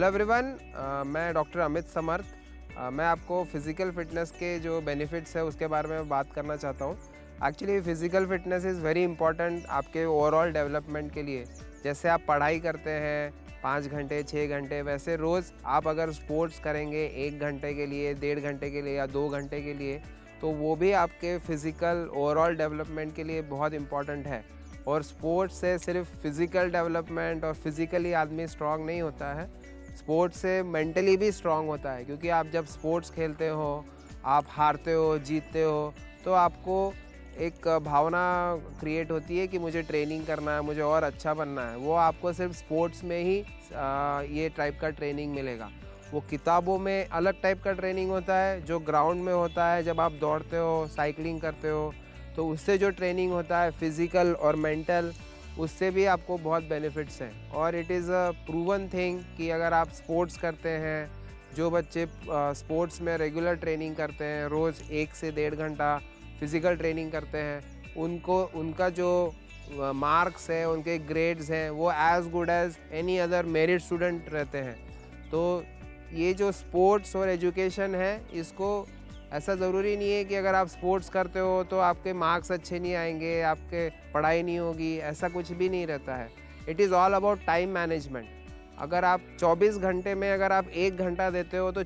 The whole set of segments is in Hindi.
हेलो एवरीवन, मैं डॉक्टर अमित समर्थ। मैं आपको फ़िज़िकल फ़िटनेस के जो बेनिफिट्स है उसके बारे में बात करना चाहता हूँ। Actually physical fitness is very important आपके ओवरऑल डेवलपमेंट के लिए। जैसे आप पढ़ाई करते हैं 5 घंटे 6 घंटे, वैसे रोज़ आप अगर स्पोर्ट्स करेंगे 1 घंटे के लिए, 1.5 घंटे के लिए या 2 घंटे के लिए, तो वो भी आपके फ़िज़िकल ओवरऑल डेवलपमेंट के लिए बहुत इम्पॉर्टेंट है। और स्पोर्ट्स से सिर्फ फिज़िकल डेवलपमेंट और फिज़िकली आदमी स्ट्रांग नहीं होता है, स्पोर्ट्स से मेंटली भी स्ट्रांग होता है। क्योंकि आप जब स्पोर्ट्स खेलते हो, आप हारते हो, जीतते हो, तो आपको एक भावना क्रिएट होती है कि मुझे ट्रेनिंग करना है, मुझे और अच्छा बनना है। वो आपको सिर्फ स्पोर्ट्स में ही ये टाइप का ट्रेनिंग मिलेगा। वो किताबों में अलग टाइप का ट्रेनिंग होता है, जो ग्राउंड में होता है जब आप दौड़ते हो, साइकिलिंग करते हो, तो उससे जो ट्रेनिंग होता है फिज़िकल और मेंटल, उससे भी आपको बहुत बेनिफिट्स हैं। और it is a proven thing कि अगर आप स्पोर्ट्स करते हैं, जो बच्चे स्पोर्ट्स में रेगुलर ट्रेनिंग करते हैं, रोज़ 1 से 1.5 घंटा फिज़िकल ट्रेनिंग करते हैं, उनको उनका जो मार्क्स है, उनके ग्रेड्स हैं, वो as good as any other merit student रहते हैं। तो ये जो स्पोर्ट्स और एजुकेशन है, इसको ऐसा ज़रूरी नहीं है कि अगर आप स्पोर्ट्स करते हो तो आपके मार्क्स अच्छे नहीं आएंगे, आपके पढ़ाई नहीं होगी, ऐसा कुछ भी नहीं रहता है। It is all about time management. अगर आप 24 घंटे में अगर आप 1 घंटा देते हो, तो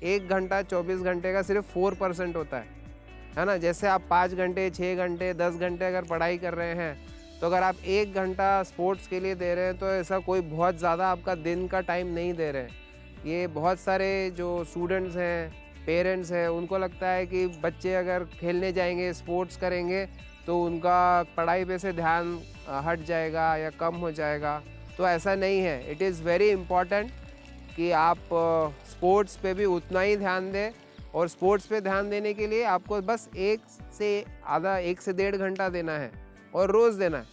1 घंटा 24 घंटे का सिर्फ 4% होता है ना। जैसे आप 5 घंटे 6 घंटे 10 घंटे अगर पढ़ाई कर रहे हैं, तो अगर आप 1 घंटा स्पोर्ट्स के लिए दे रहे हैं, तो ऐसा कोई बहुत ज़्यादा आपका दिन का टाइम नहीं दे रहे हैं। ये बहुत सारे जो स्टूडेंट्स हैं, पेरेंट्स हैं, उनको लगता है कि बच्चे अगर खेलने जाएंगे, स्पोर्ट्स करेंगे, तो उनका पढ़ाई पे से ध्यान हट जाएगा या कम हो जाएगा। तो ऐसा नहीं है। इट इज़ वेरी इम्पॉर्टेंट कि आप स्पोर्ट्स पे भी उतना ही ध्यान दें। और स्पोर्ट्स पे ध्यान देने के लिए आपको बस 1 से 1.5 घंटा देना है, और रोज़ देना है।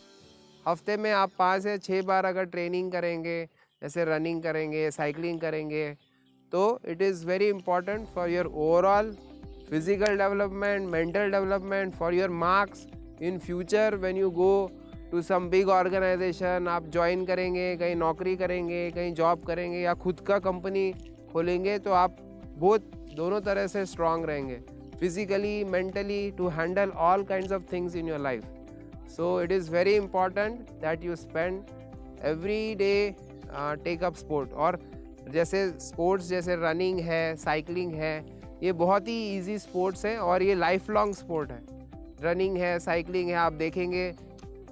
हफ्ते में आप 5 से 6 बार अगर ट्रेनिंग करेंगे, जैसे रनिंग करेंगे, साइकिलिंग करेंगे, तो it is very important for your overall physical development, mental development, for your marks in future when you go to some big organisation. आप ज्वाइन करेंगे, कहीं नौकरी करेंगे, कहीं जॉब करेंगे, या खुद का कंपनी खोलेंगे, तो आप दोनों तरह से स्ट्रांग रहेंगे, physically, mentally, to handle all kinds of things in your life. So it is very important that you spend every day take up sport. और जैसे स्पोर्ट्स जैसे रनिंग है, साइकिलिंग है, ये बहुत ही इजी स्पोर्ट्स हैं और ये लाइफ लॉन्ग स्पोर्ट है। रनिंग है, साइकिलिंग है, आप देखेंगे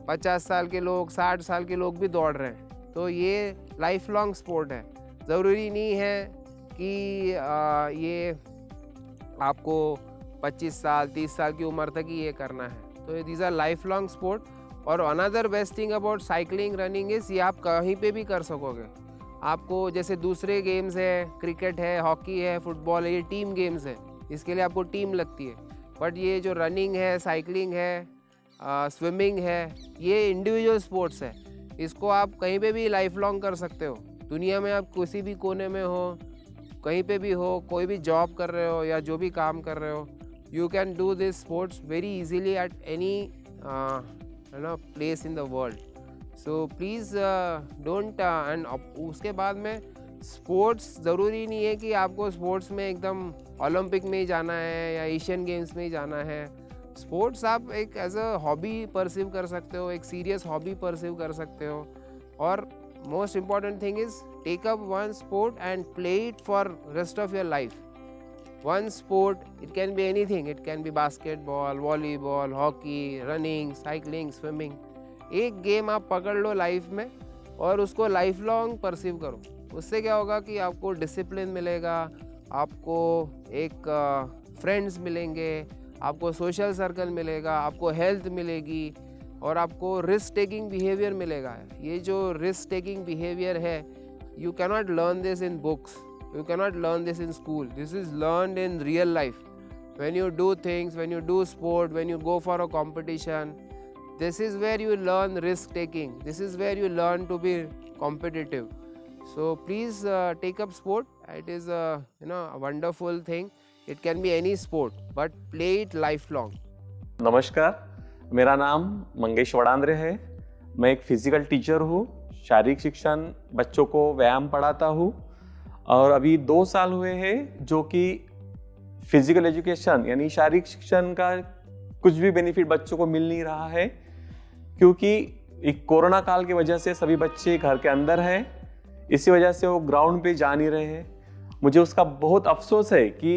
50 साल के लोग, 60 साल के लोग भी दौड़ रहे हैं। तो ये लाइफ लॉन्ग स्पोर्ट है। ज़रूरी नहीं है कि ये आपको 25 साल 30 साल की उम्र तक ही ये करना है। तो these are life long sport. और another best thing about cycling, running is ये आप कहीं पे भी कर सकोगे। आपको जैसे दूसरे गेम्स है, क्रिकेट है, हॉकी है, फुटबॉल है, ये टीम गेम्स है, इसके लिए आपको टीम लगती है। बट ये जो रनिंग है, साइकिलिंग है, स्विमिंग है, ये इंडिविजुअल स्पोर्ट्स है। इसको आप कहीं पे भी लाइफ लॉन्ग कर सकते हो। दुनिया में आप किसी भी कोने में हो, कहीं पे भी हो, कोई भी जॉब कर रहे हो या जो भी काम कर रहे हो, you can do this sports very easily at any place in the world. So please don't and उसके बाद में स्पोर्ट्स ज़रूरी नहीं है कि आपको स्पोर्ट्स में एकदम ओलंपिक में ही जाना है या एशियन गेम्स में ही जाना है। स्पोर्ट्स आप एक एज अ हॉबी परसीव कर सकते हो, एक सीरियस हॉबी परसीव कर सकते हो। और most important thing is take up one sport and play it for rest of your life. One sport, it can be anything. It can be basketball, volleyball, hockey, running, cycling, swimming. एक गेम आप पकड़ लो लाइफ में और उसको लाइफ लॉन्ग परसीव करो। उससे क्या होगा कि आपको डिसिप्लिन मिलेगा, आपको एक फ्रेंड्स मिलेंगे, आपको सोशल सर्कल मिलेगा, आपको हेल्थ मिलेगी, और आपको रिस्क टेकिंग बिहेवियर मिलेगा। ये जो रिस्क टेकिंग बिहेवियर है, you cannot learn this in books, you cannot learn this in school. This is learned in real life. When you do things, when you do sport, when you go for a competition, this is where you learn risk taking. This is where you learn to be competitive. So please take up sport. It is a wonderful thing. It can be any sport, but play it lifelong. नमस्कार, मेरा नाम मंगेश वड़ांद्रे है। मैं एक फिजिकल टीचर हूँ शारीरिक शिक्षण बच्चों को व्यायाम पढ़ाता हूँ और अभी 2 साल हुए हैं जो कि फिजिकल एजुकेशन यानी शारीरिक शिक्षण का कुछ भी बेनिफिट बच्चों को मिल नहीं रहा है, क्योंकि एक कोरोना काल की वजह से सभी बच्चे घर के अंदर हैं, इसी वजह से वो ग्राउंड पे जा नहीं रहे हैं। मुझे उसका बहुत अफसोस है कि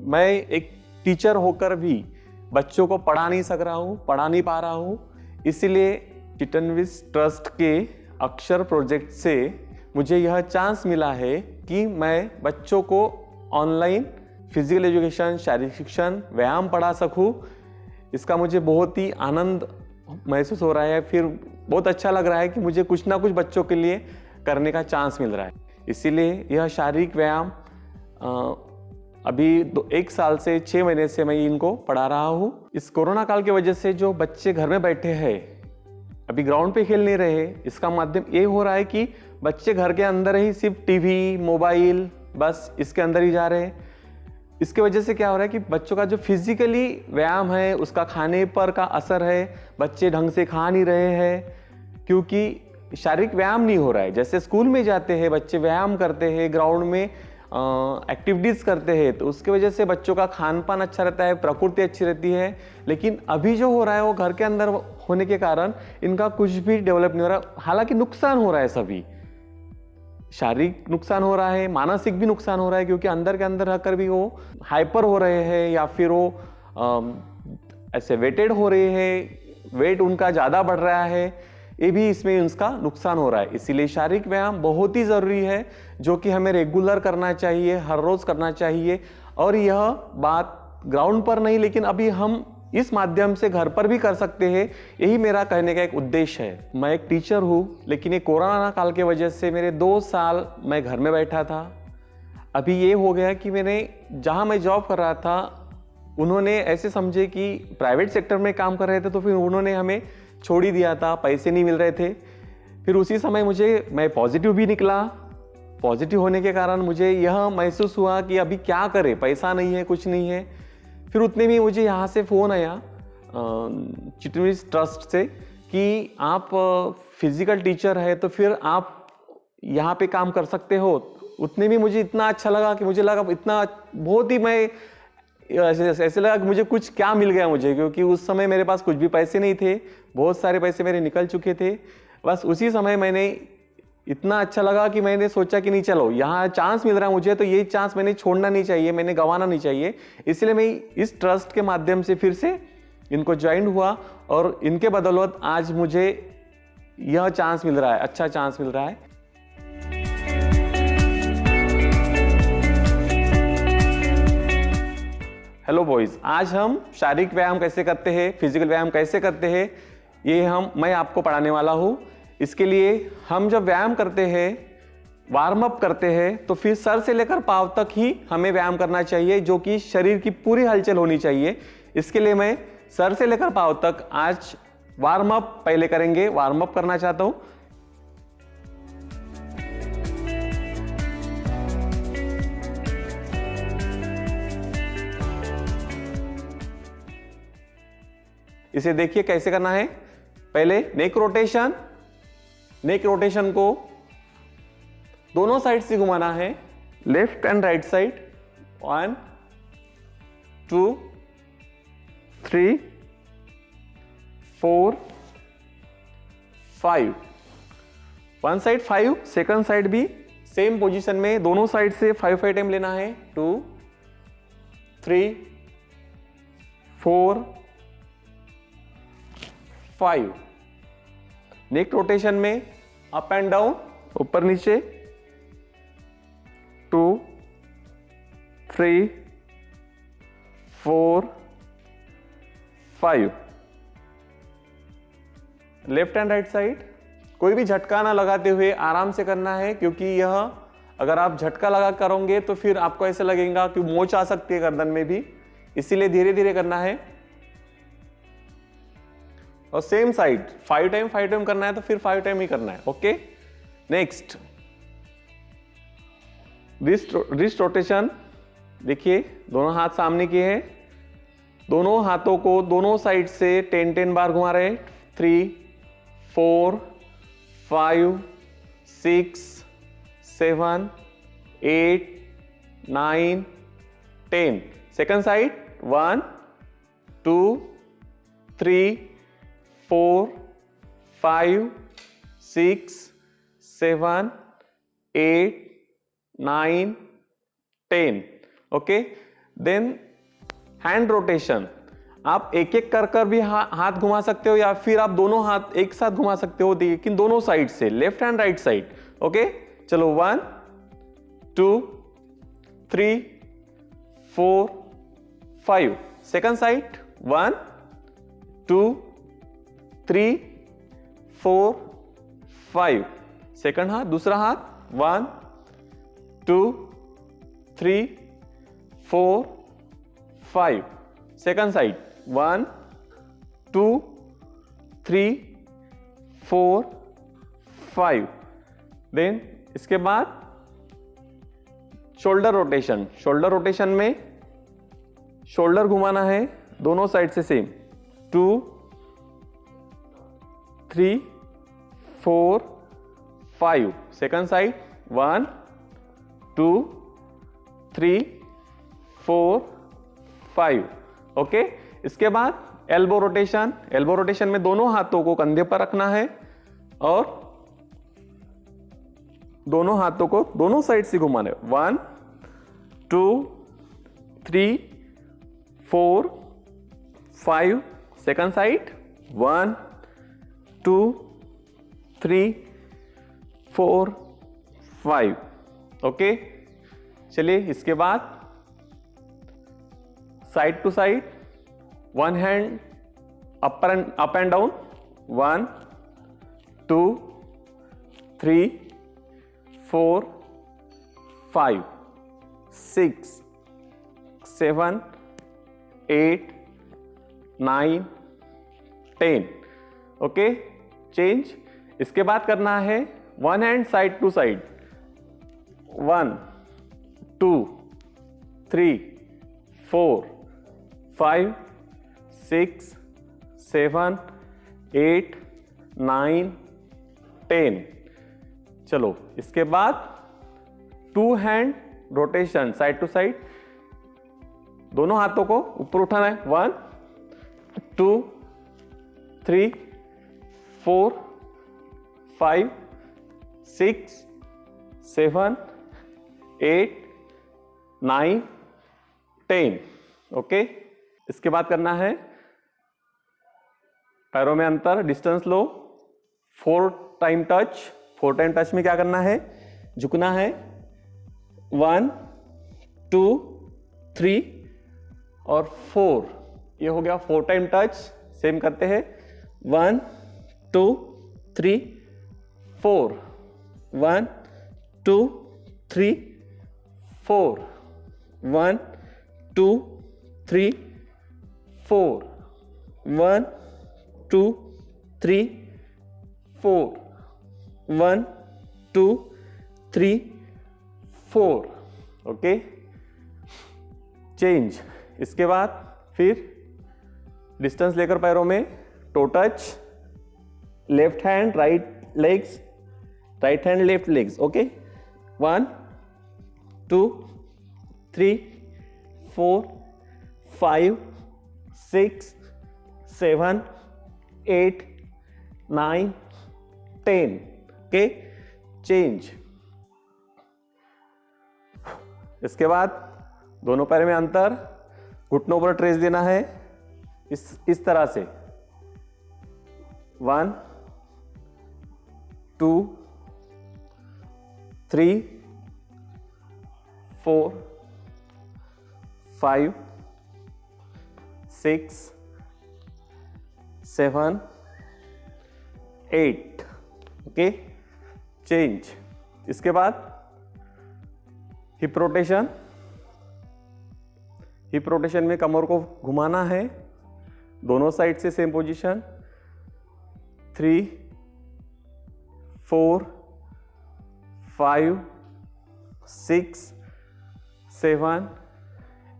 मैं एक टीचर होकर भी बच्चों को पढ़ा नहीं सक रहा हूँ, पढ़ा नहीं पा रहा हूँ। इसीलिए चिटनविस ट्रस्ट के अक्षर प्रोजेक्ट से मुझे यह चांस मिला है कि मैं बच्चों को ऑनलाइन फिजिकल एजुकेशन, शारीरिक शिक्षण, व्यायाम पढ़ा सकूं। इसका मुझे बहुत ही आनंद महसूस हो रहा है, फिर बहुत अच्छा लग रहा है कि मुझे कुछ ना कुछ बच्चों के लिए करने का चांस मिल रहा है। इसीलिए यह शारीरिक व्यायाम अभी 1 साल से 6 महीने से मैं इनको पढ़ा रहा हूँ। इस कोरोना काल की वजह से जो बच्चे घर में बैठे हैं, अभी ग्राउंड पे खेल नहीं रहे, इसका माध्यम ये हो रहा है कि बच्चे घर के अंदर ही सिर्फ टीवी, मोबाइल, बस इसके अंदर ही जा रहे हैं। इसके वजह से क्या हो रहा है कि बच्चों का जो फिजिकली व्यायाम है उसका खाने पर का असर है, बच्चे ढंग से खा नहीं रहे हैं क्योंकि शारीरिक व्यायाम नहीं हो रहा है। जैसे स्कूल में जाते हैं बच्चे, व्यायाम करते हैं, ग्राउंड में एक्टिविटीज करते हैं, तो उसके वजह से बच्चों का खान पान अच्छा रहता है, प्रकृति अच्छी रहती है। लेकिन अभी जो हो रहा है वो घर के अंदर होने के कारण इनका कुछ भी डेवलप नहीं हो रहा। हालांकि नुकसान हो रहा है, सभी शारीरिक नुकसान हो रहा है, मानसिक भी नुकसान हो रहा है, क्योंकि अंदर के अंदर रहकर भी वो हाइपर हो रहे हैं या फिर वो ऐसे वेटेड हो रहे हैं, वेट उनका ज़्यादा बढ़ रहा है, ये भी इसमें उसका नुकसान हो रहा है। इसीलिए शारीरिक व्यायाम बहुत ही ज़रूरी है, जो कि हमें रेगुलर करना चाहिए, हर रोज़ करना चाहिए। और यह बात ग्राउंड पर नहीं, लेकिन अभी हम इस माध्यम से घर पर भी कर सकते हैं। यही मेरा कहने का एक उद्देश्य है। मैं एक टीचर हूँ, लेकिन ये कोरोना काल के वजह से मेरे 2 साल मैं घर में बैठा था। अभी ये हो गया कि मैंने जहाँ मैं जॉब कर रहा था, उन्होंने ऐसे समझे कि प्राइवेट सेक्टर में काम कर रहे थे, तो फिर उन्होंने हमें छोड़ ही दिया था, पैसे नहीं मिल रहे थे। फिर उसी समय मैं पॉजिटिव भी निकला। पॉजिटिव होने के कारण मुझे यह महसूस हुआ कि अभी क्या करें, पैसा नहीं है, कुछ नहीं है। फिर उतने में मुझे यहाँ से फ़ोन आया चिटनविस ट्रस्ट से कि आप फिजिकल टीचर है, तो फिर आप यहाँ पे काम कर सकते हो। उतने में मुझे इतना अच्छा लगा कि मुझे लगा इतना बहुत ही मैं ऐसे लगा कि मुझे कुछ क्या मिल गया मुझे, क्योंकि उस समय मेरे पास कुछ भी पैसे नहीं थे, बहुत सारे पैसे मेरे निकल चुके थे। बस उसी समय मैंने इतना अच्छा लगा कि मैंने सोचा कि नहीं, चलो यहाँ चांस मिल रहा है मुझे, तो ये चांस मैंने छोड़ना नहीं चाहिए, मैंने गंवाना नहीं चाहिए। इसलिए मैं इस ट्रस्ट के माध्यम से फिर से इनको ज्वाइन हुआ और इनके बदौलत आज मुझे यह चांस मिल रहा है, अच्छा चांस मिल रहा है। हेलो बॉयज, आज हम शारीरिक व्यायाम कैसे करते हैं, फिजिकल व्यायाम कैसे करते हैं, ये मैं आपको पढ़ाने वाला हूँ। इसके लिए हम जब व्यायाम करते हैं, वार्म अप करते हैं, तो फिर सर से लेकर पांव तक ही हमें व्यायाम करना चाहिए, जो कि शरीर की पूरी हलचल होनी चाहिए। इसके लिए मैं सर से लेकर पांव तक आज वार्म अप पहले करेंगे, वार्म अप करना चाहता हूं। इसे देखिए कैसे करना है। पहले नेक रोटेशन, नेक रोटेशन को दोनों साइड से घुमाना है, left and right side. 1 2 3 4 5। One side 5, second side भी सेम पोजीशन में दोनों साइड से 5 टाइम लेना है। 2 3 4 5। नेक रोटेशन में अप एंड डाउन, ऊपर नीचे, 2 3 4 5। लेफ्ट एंड राइट साइड कोई भी झटका ना लगाते हुए आराम से करना है, क्योंकि यह अगर आप झटका लगा करोगे तो फिर आपको ऐसा लगेगा कि मोच आ सकती है गर्दन में भी, इसीलिए धीरे धीरे करना है। और सेम साइड 5 टाइम करना है, तो फिर 5 टाइम ही करना है। Okay, next wrist rotation. देखिए दोनों हाथ सामने किए हैं, दोनों हाथों को दोनों साइड से 10 बार घुमा रहे हैं। 3 4 5 6 7 8 9 10. Second side. 1 2 3 4 5 6 7 8 9 10. Okay, then hand rotation. आप एक एक कर भी हाथ घुमा सकते हो, या फिर आप दोनों हाथ एक साथ घुमा सकते हो, लेकिन दोनों साइड से, left hand right side. Okay, चलो 1 2 3 4 5. Second side. 1 2 3 4 5. सेकंड हाथ, दूसरा हाथ. 1 2 3 4 5. Second side. 1 2 3 4 5. देन इसके बाद शोल्डर रोटेशन. शोल्डर रोटेशन में शोल्डर घुमाना है दोनों साइड से सेम. 2 3 4 5. Second side. 1 2 3 4 5. ओके, इसके बाद एल्बो रोटेशन. एल्बो रोटेशन में दोनों हाथों को कंधे पर रखना है और दोनों हाथों को दोनों साइड से घुमाना है. 1 2 3 4 5. Second side. 1 2 3 4 5. ओके, चलिए इसके बाद side to side. One hand up and down. 1 2 3 4 5 6 7 8 9 10. Okay, change. इसके बाद करना है one hand side to side. 1 2 3 4 5 6 7 8 9 10. चलो इसके बाद two hand rotation side to side. दोनों हाथों को ऊपर उठाना है. 1 2 3 4 5 6 7 8 9 10. ओके, इसके बाद करना है पैरों में अंतर, डिस्टेंस लो. 4 टाइम टच. 4 टाइम टच में क्या करना है? झुकना है. 1 2 3 और 4. ये हो गया 4 टाइम टच. सेम करते हैं. 1 2 3 4. 1 2 3 4. 1 2 3 4. 1 2 3 4. 1 2 3 4. Okay, change. इसके बाद फिर डिस्टेंस लेकर पैरों में to touch. Left hand right legs, right hand left legs. Okay, 1 2 3 4 5 6 7 8 9 10. Okay, change. इसके बाद दोनों पैर में अंतर, घुटनों पर ट्रेस देना है इस तरह से. 1 2 3 4 5 6 7 8. Okay, change. इसके बाद हिप रोटेशन. हिप रोटेशन में कमर को घुमाना है दोनों साइड से सेम पोजीशन. 3 4 5 6 7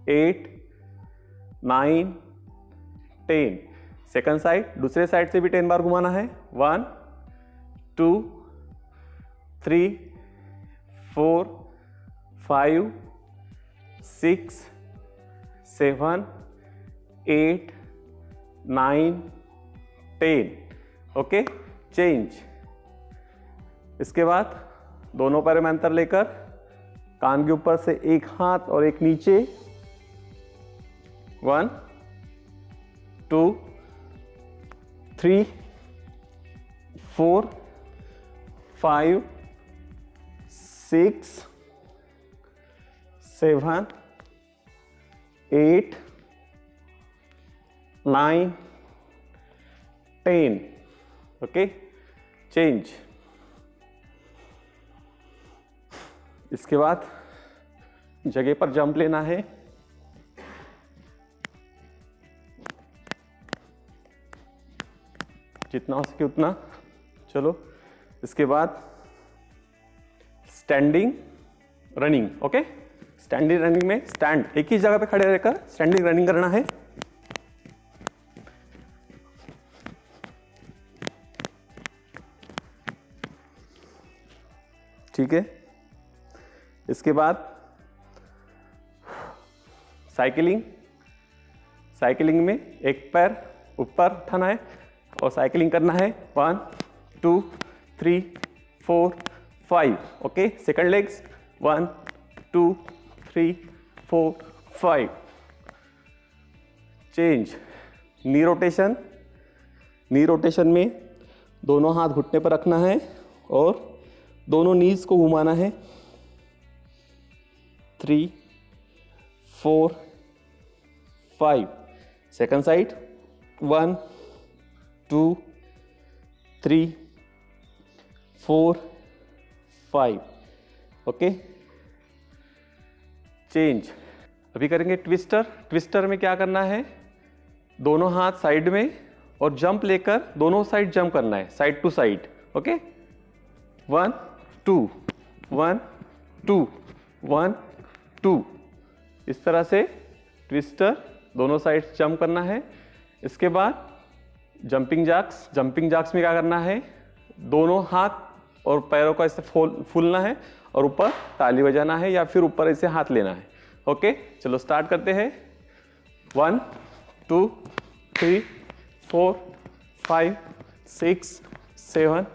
8 9 10. सेकंड साइड, दूसरे साइड से भी 10 बार घुमाना है. 1 2 3 4 5 6 7 8 9 10। Okay, change. इसके बाद दोनों पैरों में अंतर लेकर कान के ऊपर से एक हाथ और एक नीचे। 1 2 3 4 5 6 7 8 9 10। Okay, change. इसके बाद जगह पर जंप लेना है। जितना हो सके उतना। चलो, इसके बाद standing running. Okay, standing running में स्टैंड, एक ही जगह पे खड़े रहकर स्टैंडिंग रनिंग करना है। ठीक है। इसके बाद साइकिलिंग। साइकिलिंग में एक पैर ऊपर उठाना है और साइकिलिंग करना है। 1 2 3 4 5। Okay, second legs 1 2 3 4 5। चेंज। नी रोटेशन। नी रोटेशन में दोनों हाथ घुटने पर रखना है और दोनों नीज को घुमाना है। 3 4 5। Second side 1 2 3 4 5। Okay, change. अभी करेंगे ट्विस्टर। ट्विस्टर में क्या करना है, दोनों हाथ साइड में और जंप लेकर दोनों साइड जंप करना है, साइड टू साइड। ओके, 1 2 1 2 1 2। इस तरह से ट्विस्टर दोनों साइड जंप करना है। इसके बाद जंपिंग जैक्स। जंपिंग जैक्स में क्या करना है, दोनों हाथ और पैरों का ऐसे फूलना है और ऊपर ताली बजाना है या फिर ऊपर ऐसे हाथ लेना है। ओके, चलो स्टार्ट करते हैं। 1 2 3 4 5 6 7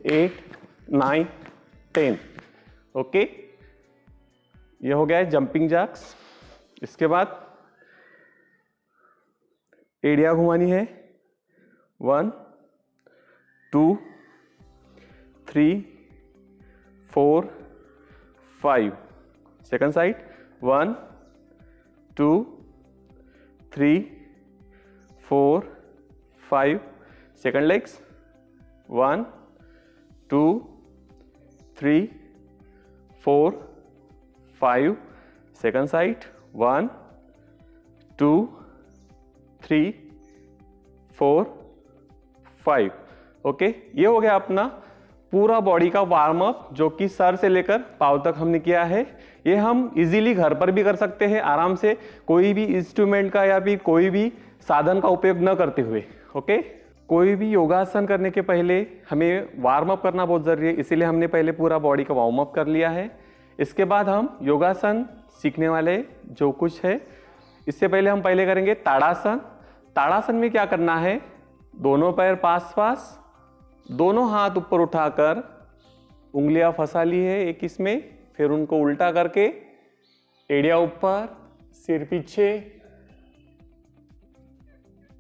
8 9 10। ओके, ये हो गया है जंपिंग जैक्स। इसके बाद एड़िया घुमानी है। 1 2 3 4 5। Second side 1 2 3 4 5। Second legs 1 2 3 4 5। Second side 1 2 3 4 5। Okay, ये हो गया अपना पूरा बॉडी का वार्म अप, जो कि सर से लेकर पाँव तक हमने किया है। ये हम इजीली घर पर भी कर सकते हैं आराम से, कोई भी इंस्ट्रूमेंट का या फिर कोई भी साधन का उपयोग न करते हुए। ओके, कोई भी योगासन करने के पहले हमें वार्म अप करना बहुत जरूरी है, इसीलिए हमने पहले पूरा बॉडी का वार्म अप कर लिया है। इसके बाद हम योगासन सीखने वाले जो कुछ है, इससे पहले हम पहले करेंगे ताड़ासन। ताड़ासन में क्या करना है, दोनों पैर पास पास, दोनों हाथ ऊपर उठाकर उंगलियां फंसा ली है एक इसमें, फिर उनको उल्टा करके एड़िया ऊपर, सिर पीछे,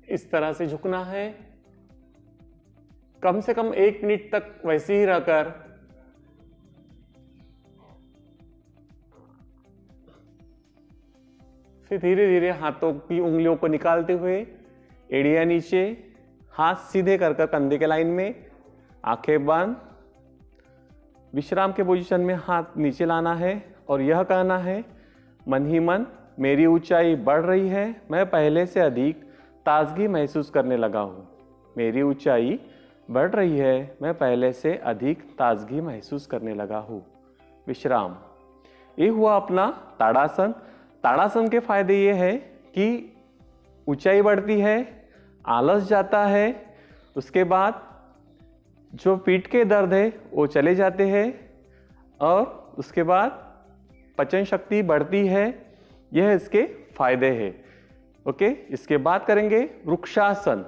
इस तरह से झुकना है। कम से कम 1 मिनट तक वैसे ही रहकर फिर धीरे धीरे हाथों की उंगलियों को निकालते हुए एड़िया नीचे, हाथ सीधे कर कर कंधे के लाइन में, आंखें बंद, विश्राम के पोजीशन में हाथ नीचे लाना है और यह कहना है मन ही मन, मेरी ऊंचाई बढ़ रही है, मैं पहले से अधिक ताजगी महसूस करने लगा हूँ। मेरी ऊंचाई बढ़ रही है, मैं पहले से अधिक ताजगी महसूस करने लगा हूँ। विश्राम। ये हुआ अपना ताड़ासन। ताड़ासन के फायदे ये है कि ऊंचाई बढ़ती है, आलस जाता है, उसके बाद जो पीठ के दर्द है वो चले जाते हैं, और उसके बाद पाचन शक्ति बढ़ती है। यह इसके फायदे हैं। ओके, इसके बाद करेंगे वृक्षासन।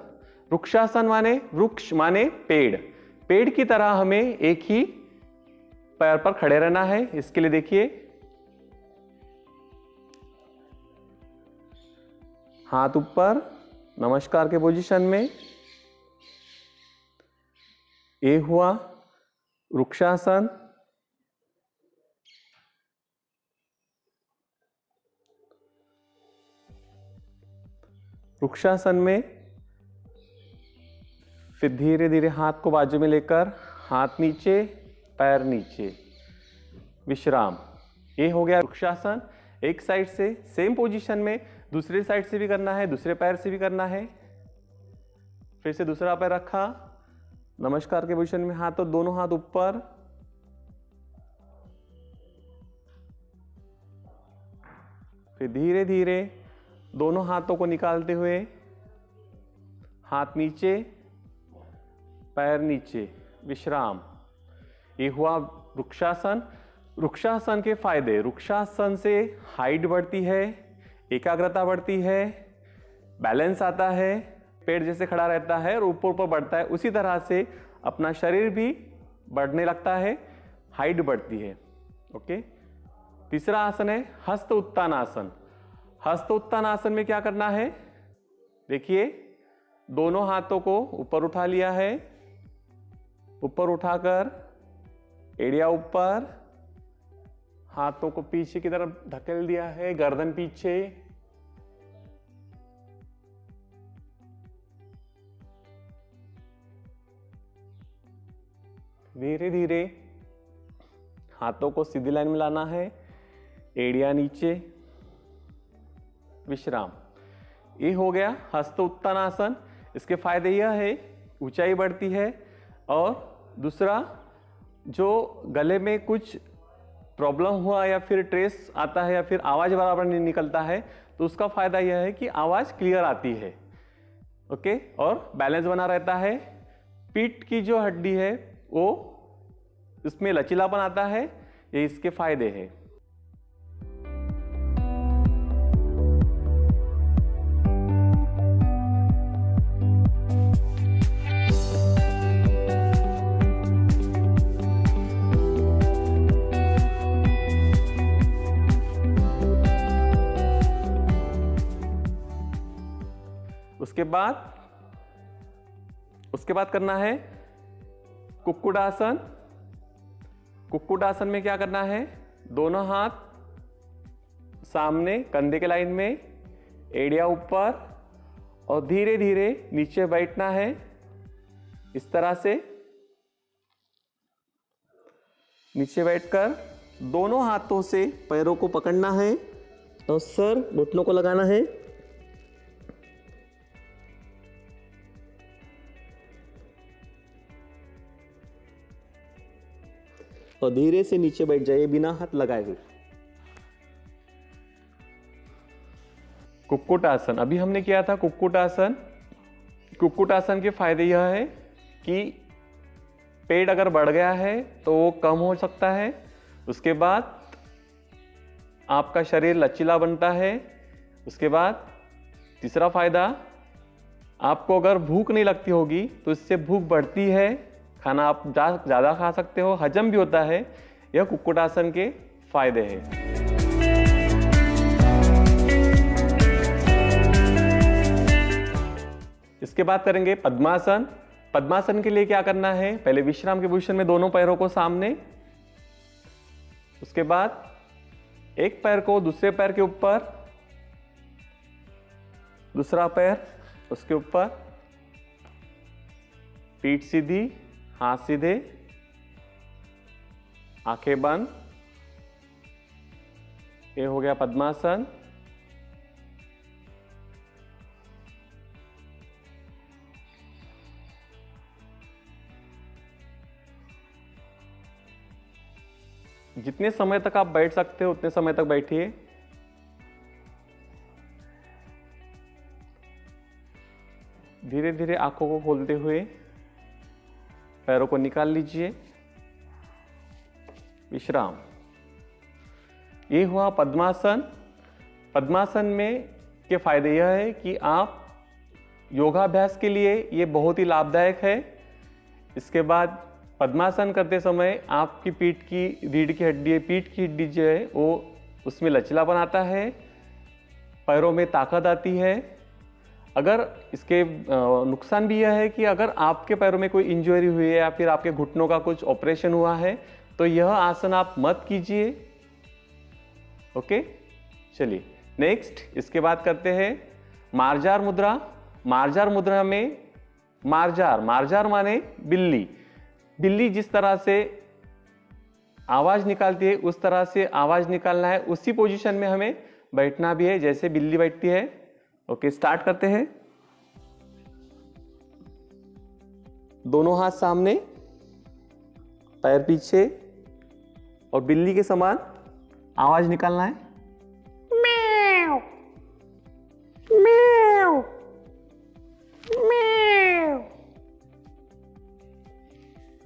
वृक्षासन माने वृक्ष माने पेड़। पेड़ की तरह हमें एक ही पैर पर खड़े रहना है। इसके लिए देखिए, हाथ ऊपर नमस्कार के पोजीशन में, ये हुआ वृक्षासन। वृक्षासन में फिर धीरे धीरे हाथ को बाजू में लेकर हाथ नीचे, पैर नीचे, विश्राम। ये हो गया वृक्षासन। एक साइड से सेम पोजीशन में दूसरे साइड से भी करना है, दूसरे पैर से भी करना है। फिर से दूसरा पैर रखा, नमस्कार के पोजीशन में हाथ, तो दोनों हाथ ऊपर, फिर धीरे धीरे दोनों हाथों को निकालते हुए हाथ नीचे, पैर नीचे, विश्राम। ये हुआ वृक्षासन। वृक्षासन के फायदे, वृक्षासन से हाइट बढ़ती है, एकाग्रता बढ़ती है, बैलेंस आता है, पेड़ जैसे खड़ा रहता है और ऊपर ऊपर बढ़ता है, उसी तरह से अपना शरीर भी बढ़ने लगता है, हाइट बढ़ती है। ओके, तीसरा आसन है हस्त उत्तान आसन। हस्त उत्तान आसन में क्या करना है, देखिए दोनों हाथों को ऊपर उठा लिया है, ऊपर उठाकर एड़िया ऊपर, हाथों को पीछे की तरफ धकेल दिया है, गर्दन पीछे, धीरे धीरे हाथों को सीधी लाइन में लाना है, एड़िया नीचे, विश्राम। ये हो गया हस्त उत्तान आसन। इसके फायदे यह है, ऊंचाई बढ़ती है, और दूसरा जो गले में कुछ प्रॉब्लम हुआ या फिर ट्रेस आता है या फिर आवाज बराबर नहीं निकलता है, तो उसका फायदा यह है कि आवाज क्लियर आती है। ओके, और बैलेंस बना रहता है। पीठ की जो हड्डी है वो, इसमें लचीलापन आता है, ये इसके फायदे हैं। उसके बाद करना है कुक्कुटासन। कुक्कुटासन में क्या करना है, दोनों हाथ सामने कंधे के लाइन में, एड़िया ऊपर, और धीरे धीरे नीचे बैठना है। इस तरह से नीचे बैठकर दोनों हाथों से पैरों को पकड़ना है और सर घुटनों को लगाना है। और धीरे से नीचे बैठ जाइए बिना हाथ लगाए हुए। कुक्कुटासन अभी हमने किया था। कुक्कुटासन, कुक्कुटासन के फायदे यह है कि पेट अगर बढ़ गया है तो वो कम हो सकता है। उसके बाद आपका शरीर लचीला बनता है। उसके बाद तीसरा फायदा, आपको अगर भूख नहीं लगती होगी तो इससे भूख बढ़ती है, खाना आप ज़्यादा खा सकते हो, हजम भी होता है। यह कुक्कुटासन के फायदे हैं। इसके बाद करेंगे पद्मासन। पद्मासन के लिए क्या करना है, पहले विश्राम के पोजीशन में दोनों पैरों को सामने, उसके बाद एक पैर को दूसरे पैर के ऊपर, दूसरा पैर उसके ऊपर, पीठ सीधी, हाथ सीधे, आंखें बंद। ये हो गया पद्मासन। जितने समय तक आप बैठ सकते हो उतने समय तक बैठिए। धीरे धीरे आंखों को खोलते हुए पैरों को निकाल लीजिए। विश्राम। ये हुआ पद्मासन। पद्मासन में के फायदे यह है कि आप योगाभ्यास के लिए ये बहुत ही लाभदायक है। इसके बाद पद्मासन करते समय आपकी पीठ की रीढ़ की हड्डी, पीठ की हड्डी जो है वो उसमें लचीलापन आता है, पैरों में ताकत आती है। अगर इसके नुकसान भी यह है कि अगर आपके पैरों में कोई इंजरी हुई है या फिर आपके घुटनों का कुछ ऑपरेशन हुआ है तो यह आसन आप मत कीजिए। ओके, चलिए नेक्स्ट इसके बाद करते हैं मार्जार मुद्रा। मार्जार मुद्रा में मार्जार माने बिल्ली। बिल्ली जिस तरह से आवाज निकालती है उस तरह से आवाज निकालना है, उसी पोजीशन में हमें बैठना भी है जैसे बिल्ली बैठती है। ओके, स्टार्ट करते हैं। दोनों हाथ सामने, पैर पीछे और बिल्ली के समान आवाज निकालना है। म्याऊ, म्याऊ, म्याऊ।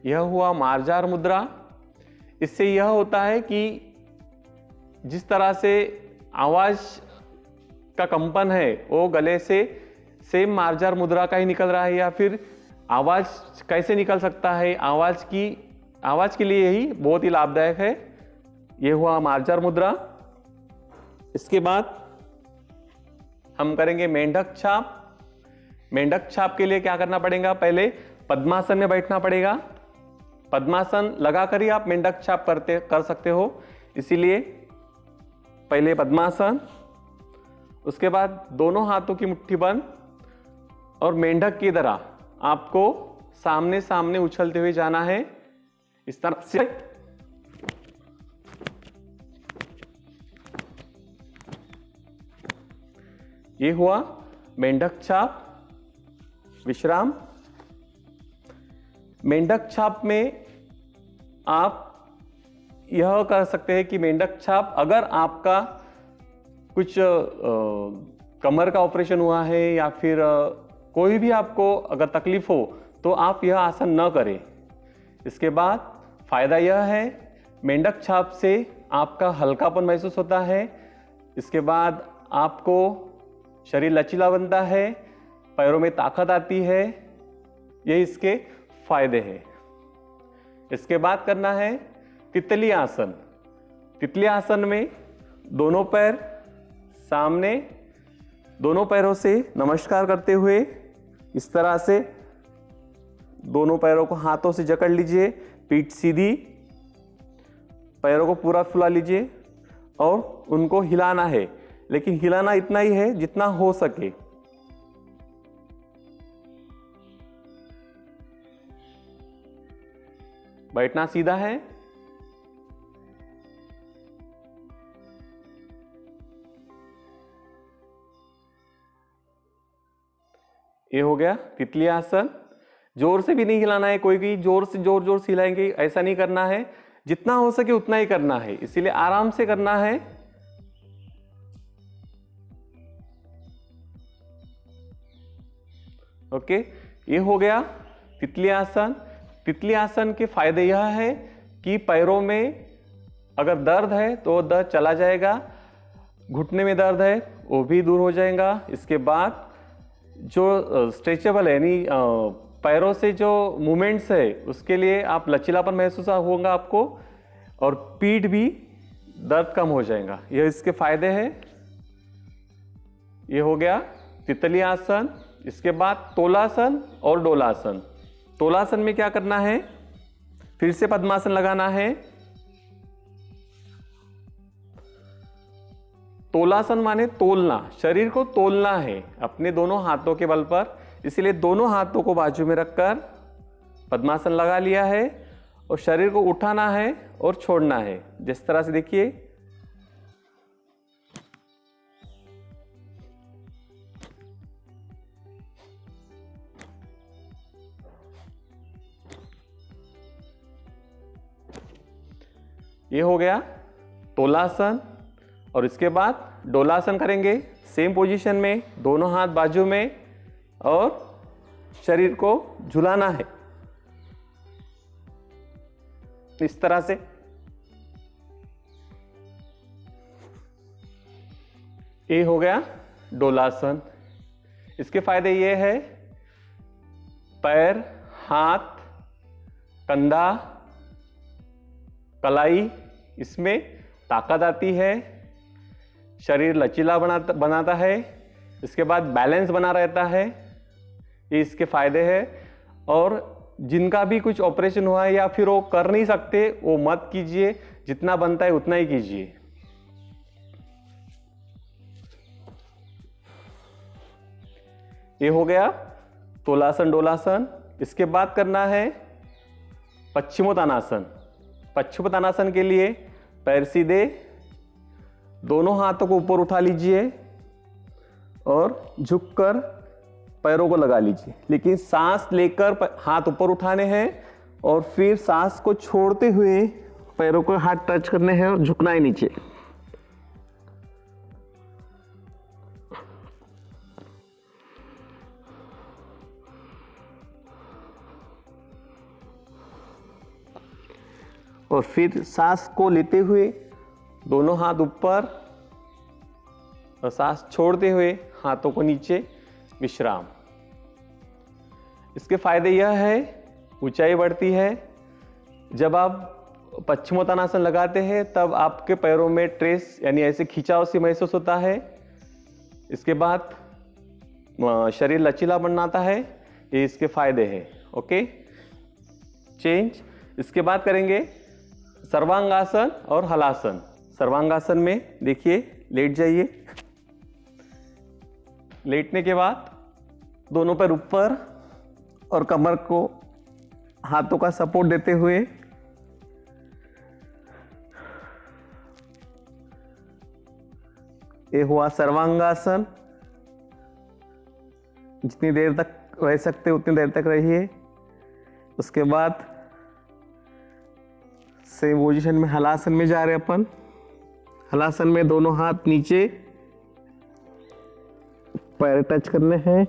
यह हुआ मार्जार मुद्रा। इससे यह होता है कि जिस तरह से आवाज का कंपन है वो गले से सेम मार्जार मुद्रा का ही निकल रहा है, या फिर आवाज कैसे निकल सकता है, आवाज के लिए यही बहुत ही लाभदायक है। यह हुआ मार्जार मुद्रा। इसके बाद हम करेंगे मेंढक छाप। मेंढक छाप के लिए क्या करना पड़ेगा, पहले पद्मासन में बैठना पड़ेगा। पद्मासन लगाकर ही आप मेंढक छाप कर सकते हो, इसीलिए पहले पद्मासन, उसके बाद दोनों हाथों की मुट्ठी बंद और मेंढक की तरह आपको सामने सामने उछलते हुए जाना है, इस तरह से। ये हुआ मेंढक छाप। विश्राम। मेंढक छाप में आप यह कर सकते हैं कि मेंढक छाप, अगर आपका कुछ कमर का ऑपरेशन हुआ है या फिर कोई भी आपको अगर तकलीफ हो तो आप यह आसन न करें। इसके बाद फायदा यह है, मेंढक छाप से आपका हल्कापन महसूस होता है। इसके बाद आपको शरीर लचीला बनता है, पैरों में ताकत आती है, ये इसके फायदे हैं। इसके बाद करना है तितली आसन। तितली आसन में दोनों पैर सामने, दोनों पैरों से नमस्कार करते हुए इस तरह से दोनों पैरों को हाथों से जकड़ लीजिए, पीठ सीधी, पैरों को पूरा फुला लीजिए और उनको हिलाना है, लेकिन हिलाना इतना ही है जितना हो सके। बैठना सीधा है। ये हो गया तितली आसन। जोर से भी नहीं हिलाना है, कोई भी जोर से हिलाएंगे ऐसा नहीं करना है, जितना हो सके उतना ही करना है, इसीलिए आराम से करना है। ओके, ये हो गया तितली आसन। तितली आसन के फायदे यह है कि पैरों में अगर दर्द है तो दर्द चला जाएगा, घुटने में दर्द है वो भी दूर हो जाएगा। इसके बाद जो स्ट्रेचेबल है, यानी पैरों से जो मूवमेंट्स है उसके लिए आप लचीलापन महसूस होगा आपको, और पीठ भी दर्द कम हो जाएगा। यह इसके फायदे हैं। ये हो गया तितली आसन। इसके बाद तोलासन और डोलासन। तोलासन में क्या करना है, फिर से पद्मासन लगाना है। तोलासन माने तोलना, शरीर को तोलना है अपने दोनों हाथों के बल पर, इसलिए दोनों हाथों को बाजू में रखकर पद्मासन लगा लिया है और शरीर को उठाना है और छोड़ना है, जिस तरह से देखिए। ये हो गया तोलासन। और इसके बाद डोलासन करेंगे, सेम पोजीशन में, दोनों हाथ बाजू में और शरीर को झुलाना है इस तरह से। ये हो गया डोलासन। इसके फायदे ये है, पैर, हाथ, कंधा, कलाई, इसमें ताकत आती है, शरीर लचीला बनाता है, इसके बाद बैलेंस बना रहता है, ये इसके फायदे हैं। और जिनका भी कुछ ऑपरेशन हुआ है या फिर वो कर नहीं सकते, वो मत कीजिए, जितना बनता है उतना ही कीजिए। ये हो गया तोलासन डोलासन। इसके बाद करना है पश्चिमोत्तानासन। पश्चिमोत्तानासन के लिए पैर सीधे, दोनों हाथों को ऊपर उठा लीजिए और झुककर पैरों को लगा लीजिए, लेकिन सांस लेकर हाथ ऊपर उठाने हैं और फिर सांस को छोड़ते हुए पैरों को हाथ टच करने हैं और झुकना है नीचे। और फिर सांस को लेते हुए दोनों हाथ ऊपर और सांस छोड़ते हुए हाथों को नीचे, विश्राम। इसके फायदे यह है, ऊंचाई बढ़ती है। जब आप पश्चिमोत्तानासन लगाते हैं तब आपके पैरों में ट्रेस यानी ऐसे खिंचाव सी महसूस होता है। इसके बाद शरीर लचीला बनाता है, ये इसके फायदे हैं। Okay, change. इसके बाद करेंगे सर्वांगासन और हलासन। सर्वांगासन में देखिए, लेट जाइए। लेटने के बाद दोनों पैर ऊपर और कमर को हाथों का सपोर्ट देते हुए ये हुआ सर्वांगासन। जितनी देर तक रह सकते उतनी देर तक रहिए। उसके बाद सेम पोजीशन में हलासन में जा रहे अपन। हलासन में दोनों हाथ नीचे, पैर टच करने हैं।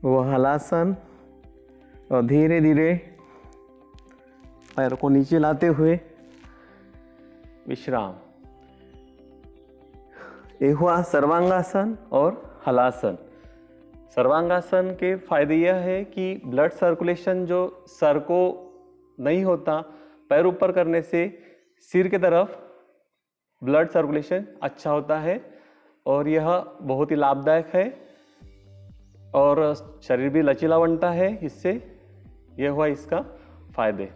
वो हलासन और धीरे धीरे पैरों को नीचे लाते हुए विश्राम। ये हुआ सर्वांगासन और हलासन। सर्वांगासन के फायदे यह है कि ब्लड सर्कुलेशन जो सर को नहीं होता, पैर ऊपर करने से सिर की तरफ ब्लड सर्कुलेशन अच्छा होता है और यह बहुत ही लाभदायक है और शरीर भी लचीला बनता है इससे। यह हुआ इसका फायदे।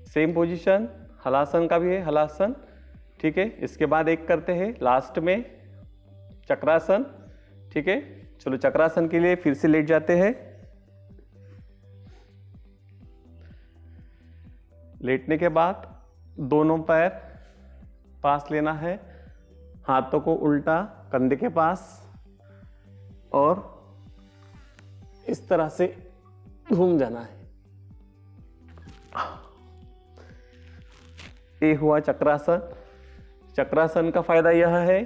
सेम पोजीशन हलासन का भी है, हलासन। ठीक है, इसके बाद एक करते हैं लास्ट में चक्रासन। ठीक है, चलो चक्रासन के लिए फिर से लेट जाते हैं। लेटने के बाद दोनों पैर पास लेना है, हाथों को उल्टा कंधे के पास और इस तरह से घूम जाना है। ये हुआ चक्रासन। चक्रासन का फायदा यह है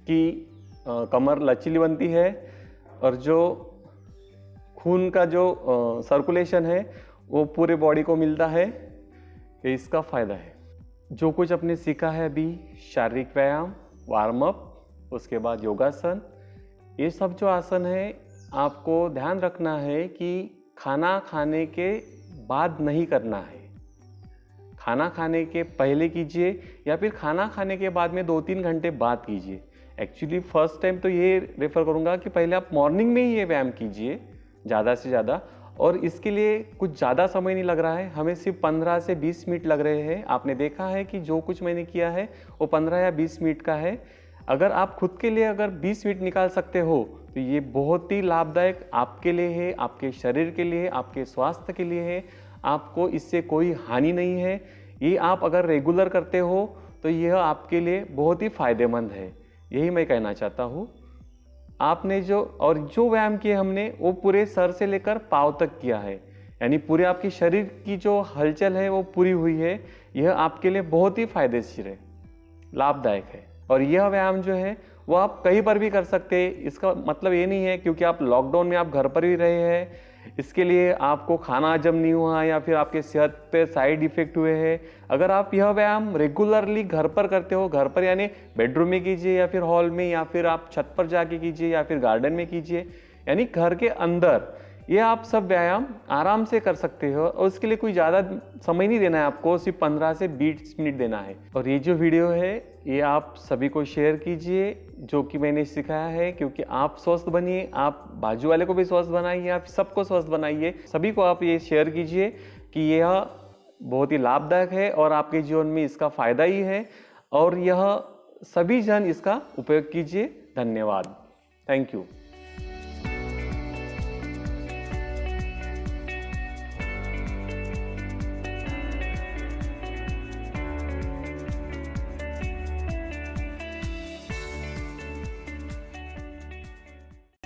कि कमर लचीली बनती है और जो खून का जो सर्कुलेशन है वो पूरे बॉडी को मिलता है, ये इसका फायदा है। जो कुछ आपने सीखा है अभी, शारीरिक व्यायाम, वार्म अप, उसके बाद योगासन, ये सब जो आसन है आपको ध्यान रखना है कि खाना खाने के बाद नहीं करना है। खाना खाने के पहले कीजिए या फिर खाना खाने के बाद में 2-3 घंटे बाद कीजिए। एक्चुअली फर्स्ट टाइम तो ये रेफर करूँगा कि पहले आप मॉर्निंग में ही ये व्यायाम कीजिए ज़्यादा से ज़्यादा, और इसके लिए कुछ ज़्यादा समय नहीं लग रहा है, हमें सिर्फ 15 से 20 मिनट लग रहे हैं। आपने देखा है कि जो कुछ मैंने किया है वो 15 या 20 मिनट का है। अगर आप खुद के लिए अगर 20 मिनट निकाल सकते हो तो ये बहुत ही लाभदायक आपके लिए है, आपके शरीर के लिए, आपके स्वास्थ्य के लिए है। आपको इससे कोई हानि नहीं है। ये आप अगर रेगुलर करते हो तो यह आपके लिए बहुत ही फायदेमंद है, यही मैं कहना चाहता हूँ। आपने जो व्यायाम किए हमने वो पूरे सर से लेकर पाँव तक किया है, यानी पूरे आपके शरीर की जो हलचल है वो पूरी हुई है। यह आपके लिए बहुत ही फायदेशीर है, लाभदायक है। और यह व्यायाम जो है वो आप कहीं पर भी कर सकते हैं। इसका मतलब ये नहीं है क्योंकि आप लॉकडाउन में आप घर पर ही रहे हैं इसके लिए आपको खाना हजम नहीं हुआ या फिर आपके सेहत पे साइड इफेक्ट हुए हैं। अगर आप यह व्यायाम रेगुलरली घर पर करते हो, घर पर यानी बेडरूम में कीजिए या फिर हॉल में या फिर आप छत पर जाके कीजिए या फिर गार्डन में कीजिए, यानी घर के अंदर, ये आप सब व्यायाम आराम से कर सकते हो और उसके लिए कोई ज़्यादा समय नहीं देना है आपको, सिर्फ 15 से 20 मिनट देना है। और ये जो वीडियो है ये आप सभी को शेयर कीजिए जो कि मैंने सिखाया है, क्योंकि आप स्वस्थ बनिए, आप बाजू वाले को भी स्वस्थ बनाइए, आप सबको स्वस्थ बनाइए, सभी को आप ये शेयर कीजिए कि यह बहुत ही लाभदायक है और आपके जीवन में इसका फायदा ही है और यह सभी जन इसका उपयोग कीजिए। धन्यवाद। Thank you.